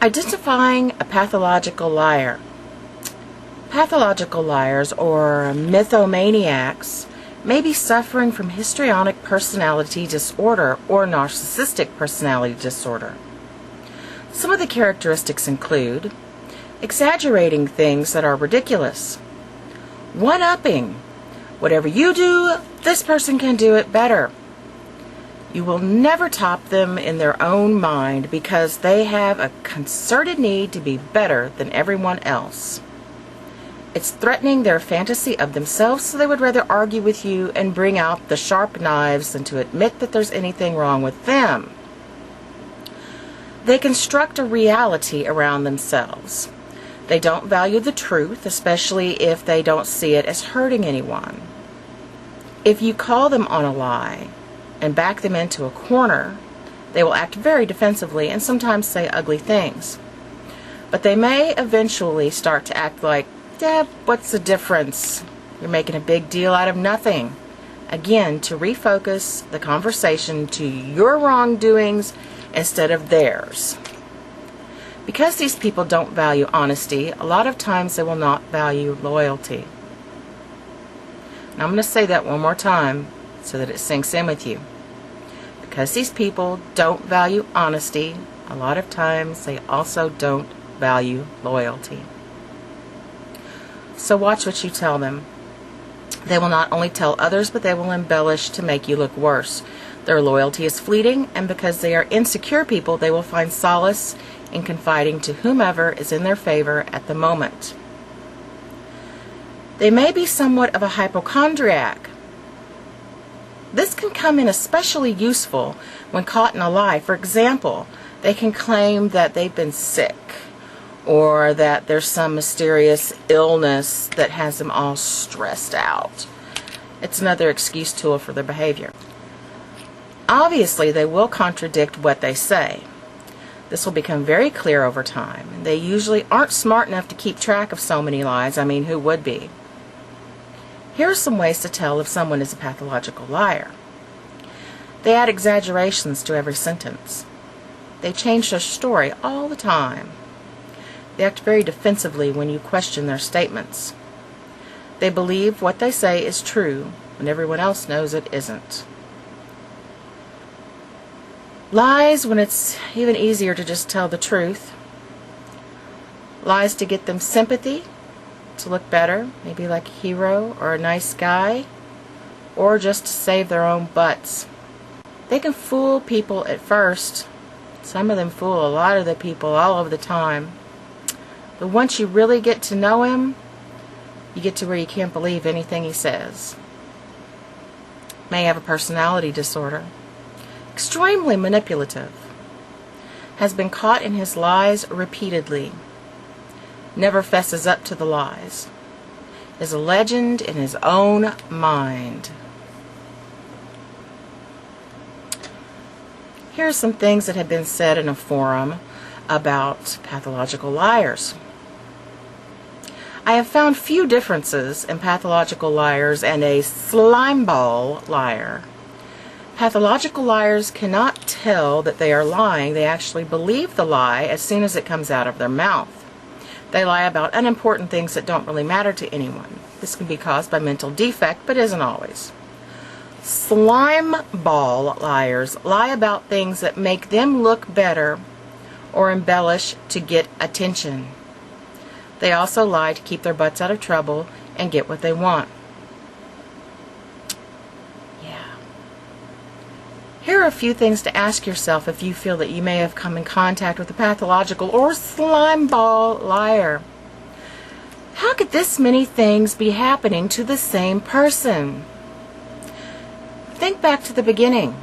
Identifying a pathological liar. Pathological liars, or mythomaniacs, may be suffering from histrionic personality disorder or narcissistic personality disorder. Some of the characteristics include exaggerating things that are ridiculous, one-upping. Whatever you do, this person can do it better. You will never top them in their own mind because they have a concerted need to be better than everyone else. It's threatening their fantasy of themselves, so they would rather argue with you and bring out the sharp knives than to admit that there's anything wrong with them. They construct a reality around themselves. They don't value the truth, especially if they don't see it as hurting anyone. If you call them on a lie and back them into a corner, they will act very defensively and sometimes say ugly things. But they may eventually start to act like, Deb, what's the difference? You're making a big deal out of nothing. Again, to refocus the conversation to your wrongdoings instead of theirs. Because these people don't value honesty, a lot of times they will not value loyalty. And I'm going to say that one more time so that it sinks in with you. Because these people don't value honesty, a lot of times they also don't value loyalty. So watch what you tell them. They will not only tell others, but they will embellish to make you look worse. Their loyalty is fleeting, and because they are insecure people, they will find solace in confiding to whomever is in their favor at the moment. They may be somewhat of a hypochondriac. This can come in especially useful when caught in a lie. For example, they can claim that they've been sick, or that there's some mysterious illness that has them all stressed out. It's another excuse tool for their behavior. Obviously, they will contradict what they say. This will become very clear over time. They usually aren't smart enough to keep track of so many lies. I mean, who would be? Here are some ways to tell if someone is a pathological liar. They add exaggerations to every sentence. They change their story all the time. They act very defensively when you question their statements. They believe what they say is true when everyone else knows it isn't. Lies when it's even easier to just tell the truth. Lies to get them sympathy, to look better, maybe like a hero or a nice guy, or just to save their own butts. They can fool people at first. Some of them fool a lot of the people all of the time. But once you really get to know him, you get to where you can't believe anything he says. May have a personality disorder. Extremely manipulative. Has been caught in his lies repeatedly. Never fesses up to the lies. Is a legend in his own mind. Here are some things that have been said in a forum about pathological liars. I have found few differences in pathological liars and a slimeball liar. Pathological liars cannot tell that they are lying. They actually believe the lie as soon as it comes out of their mouth. They lie about unimportant things that don't really matter to anyone. This can be caused by mental defect, but isn't always. Slimeball liars lie about things that make them look better or embellish to get attention. They also lie to keep their butts out of trouble and get what they want. Yeah. Here are a few things to ask yourself if you feel that you may have come in contact with a pathological or slimeball liar. How could this many things be happening to the same person? Think back to the beginning.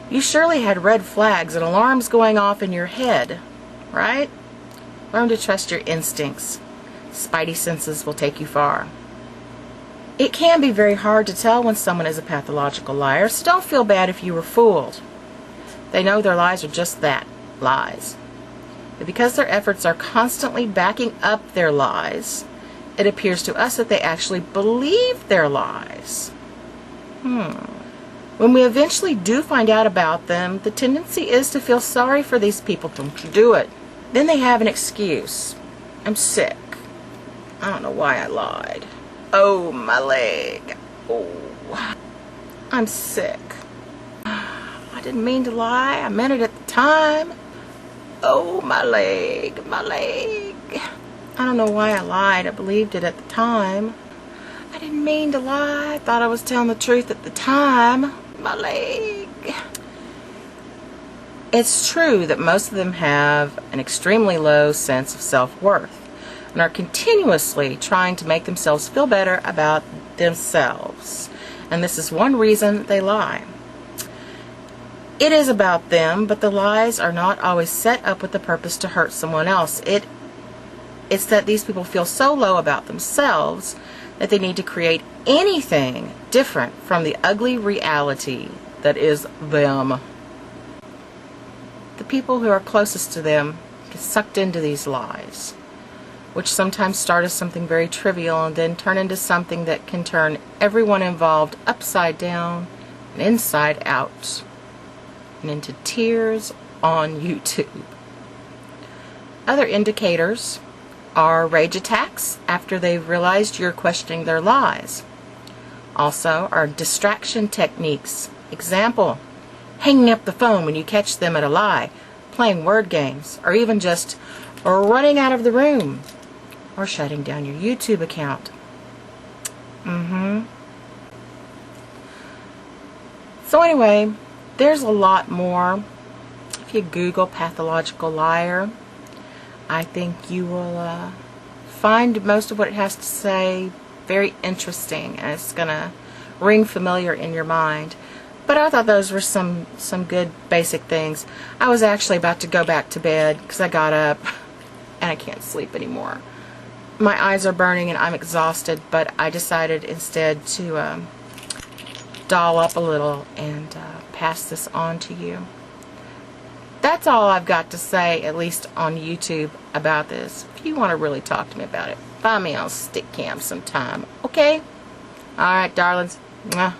You surely had red flags and alarms going off in your head, right? Learn to trust your instincts. Spidey senses will take you far. It can be very hard to tell when someone is a pathological liar, so don't feel bad if you were fooled. They know their lies are just that, lies. But because their efforts are constantly backing up their lies, it appears to us that they actually believe their lies. When we eventually do find out about them, the tendency is to feel sorry for these people. Don't you do it. Then they have an excuse. I'm sick. I don't know why I lied. Oh, my leg. Oh, I'm sick. I didn't mean to lie. I meant it at the time. Oh, my leg. My leg. I don't know why I lied. I believed it at the time. I didn't mean to lie. I thought I was telling the truth at the time. My leg. It's true that most of them have an extremely low sense of self-worth and are continuously trying to make themselves feel better about themselves. And this is one reason they lie. It is about them, but the lies are not always set up with the purpose to hurt someone else. It's that these people feel so low about themselves that they need to create anything different from the ugly reality that is them. The people who are closest to them get sucked into these lies, which sometimes start as something very trivial and then turn into something that can turn everyone involved upside down and inside out and into tears on YouTube. Other indicators are rage attacks after they've realized you're questioning their lies. Also are distraction techniques. Example, hanging up the phone when you catch them at a lie, playing word games, or even just running out of the room, or shutting down your YouTube account. So anyway, there's a lot more. If you Google pathological liar, I think you will find most of what it has to say very interesting, and it's going to ring familiar in your mind. But I thought those were some good basic things. I was actually about to go back to bed because I got up and I can't sleep anymore. My eyes are burning and I'm exhausted, but I decided instead to doll up a little and pass this on to you. That's all I've got to say, at least on YouTube, about this. If you want to really talk to me about it, find me on Stickcam sometime, okay? Alright, darlings. Mwah.